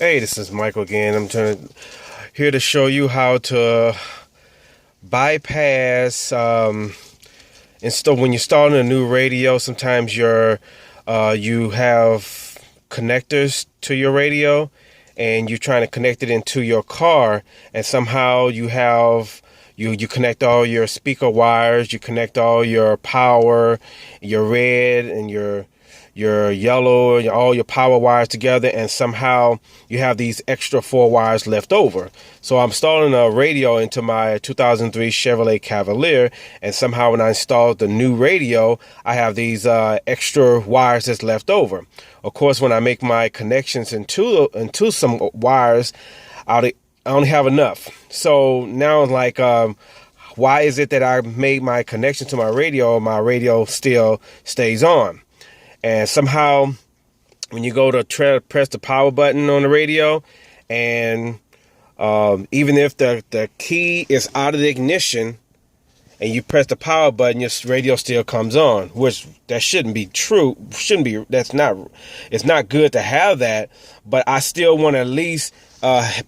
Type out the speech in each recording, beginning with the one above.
Hey, this is Michael again. Here to show you how to bypass when you're installing a new radio. Sometimes you have connectors to your radio and you're trying to connect it into your car, and somehow you connect all your speaker wires, you connect all your power, your red and your yellow, all your power wires together, and somehow you have these extra 4 wires left over. So I'm installing a radio into my 2003 Chevrolet Cavalier, and somehow when I installed the new radio, I have these extra wires that's left over. Of course, when I make my connections into some wires, I only have enough. So now, like, why is it that I made my connection to my radio still stays on? And somehow, when you go to press the power button on the radio, and even if the key is out of the ignition, and you press the power button, your radio still comes on, which that shouldn't be true. It's not good to have that. But I still want to at least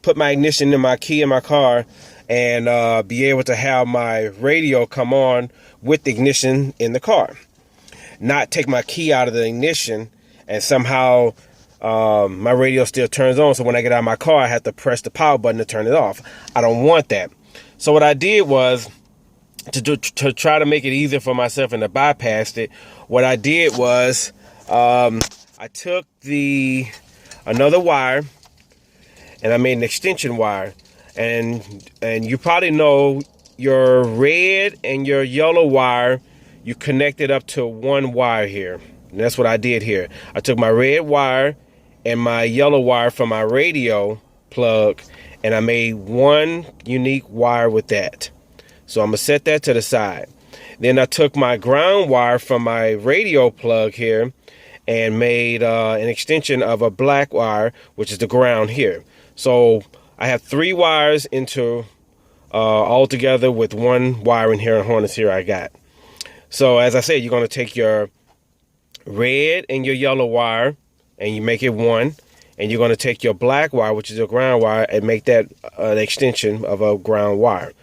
put my ignition in my key in my car and be able to have my radio come on with the ignition in the car. Not take my key out of the ignition and somehow my radio still turns on. So when I get out of my car, I have to press the power button to turn it off. I don't want that. So what I did was to try to make it easier for myself and to bypass it. What I did was I took another wire and I made an extension wire. And you probably know your red and your yellow wire, you connect it up to one wire here. And that's what I did here. I took my red wire and my yellow wire from my radio plug, and I made one unique wire with that. So I'm gonna set that to the side. Then I took my ground wire from my radio plug here and made an extension of a black wire, which is the ground here. So I have 3 wires into all together with one wire in here and harness here I got. So as I said, you're going to take your red and your yellow wire and you make it one. And you're going to take your black wire, which is your ground wire, and make that an extension of a ground wire.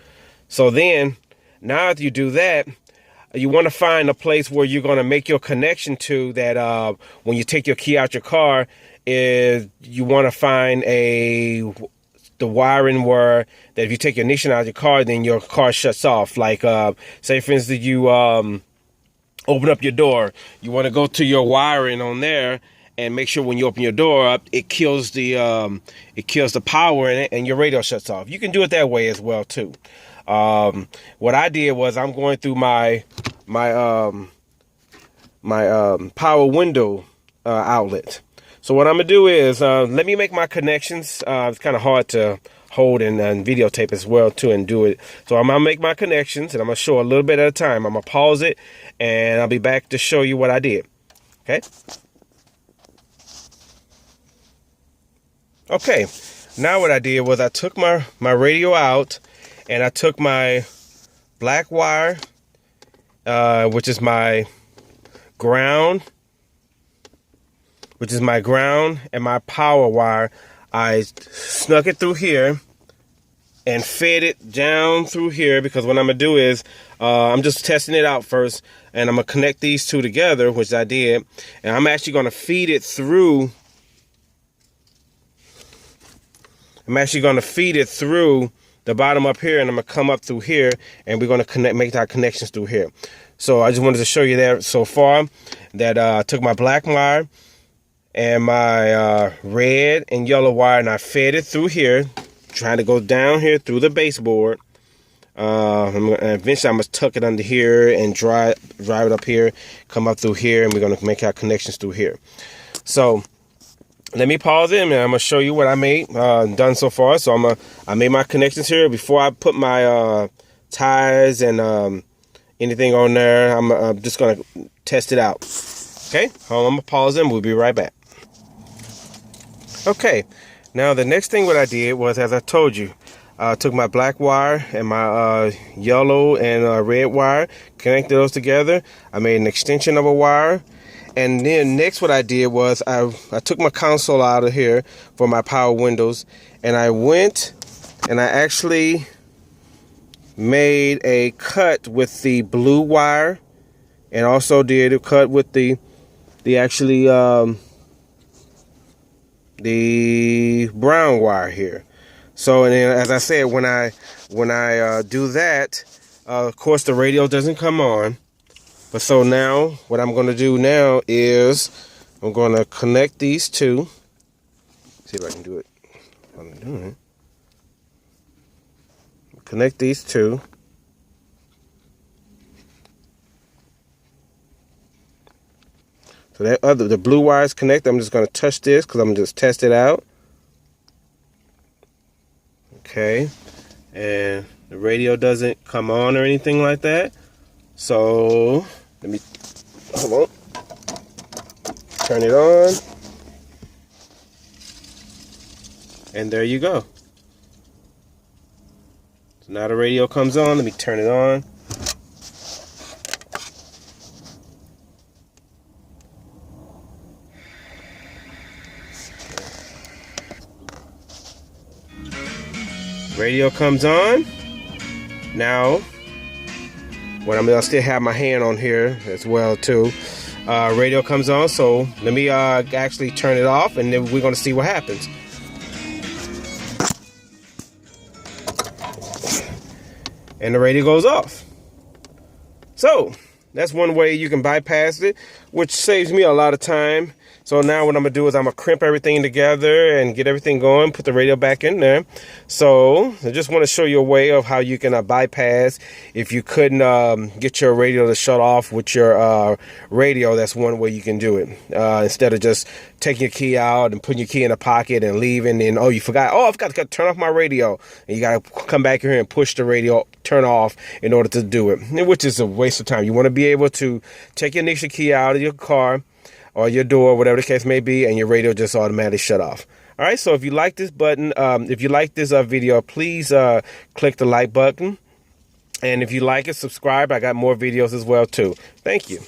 So then, now that you do that, you want to find a place where you're going to make your connection to that when you take your key out your car. You want to find the wiring where that if you take your ignition out of your car, then your car shuts off. Like, say for instance, you open up your door. You want to go to your wiring on there and make sure when you open your door up, it kills the power in it and your radio shuts off. You can do it that way as well too. What I did was I'm going through my power window outlet. So what I'm gonna do is let me make my connections. It's kind of hard to hold and videotape as well too and do it. So I'm gonna make my connections and I'm gonna show a little bit at a time. I'm gonna pause it and I'll be back to show you what I did. Okay. Now what I did was I took my radio out and I took my black wire, which is my ground. And my power wire. I snuck it through here and fed it down through here, because what I'm gonna do is I'm just testing it out first, and I'm gonna connect these two together, which I did, and I'm actually gonna feed it through. The bottom up here, and I'm gonna come up through here, and we're gonna make our connections through here. So I just wanted to show you that so far that I took my black wire and my red and yellow wire, and I fed it through here, trying to go down here through the baseboard. Eventually I'm gonna tuck it under here and drive it up here, come up through here, and we're gonna make our connections through here. So let me pause it, and I'm gonna show you what I made done so far. So I made my connections here before I put my ties and anything on there. I'm just gonna test it out. Okay, I'm gonna pause it and we'll be right back. Okay, now the next thing what I did was, as I told you, I took my black wire and my yellow and red wire, connected those together. I made an extension of a wire, And then next what I did was I took my console out of here for my power windows, and I went and I actually made a cut with the blue wire, and also did a cut with the brown wire here. So, and then as I said, when I do that, of course the radio doesn't come on. But so now what I'm going to do now is I'm going to connect these two. See if I can do it while I'm doing it. Connect these two. So that the blue wire is connected. I'm just going to touch this because I'm going to just test it out. Okay, and the radio doesn't come on or anything like that. So let me, hold on, turn it on, and there you go. So now the radio comes on. Let me turn it on. Radio comes on. Now, when I'll still have my hand on here as well too. Radio comes on, so let me actually turn it off, and then we're going to see what happens. And the radio goes off. So that's one way you can bypass it, which saves me a lot of time. So now what I'm going to do is I'm going to crimp everything together and get everything going, put the radio back in there. So I just want to show you a way of how you can bypass. If you couldn't get your radio to shut off with your radio, that's one way you can do it. Instead of just taking your key out and putting your key in a pocket and leaving, and oh, you forgot, oh, I forgot to turn off my radio. And you got to come back here and push the radio, turn off in order to do it, which is a waste of time. You want to be able to take your ignition key out of your car or your door, whatever the case may be, and your radio just automatically shut off. All right, so if you like this button, if you like this video, please click the like button. And if you like it, subscribe. I got more videos as well, too. Thank you.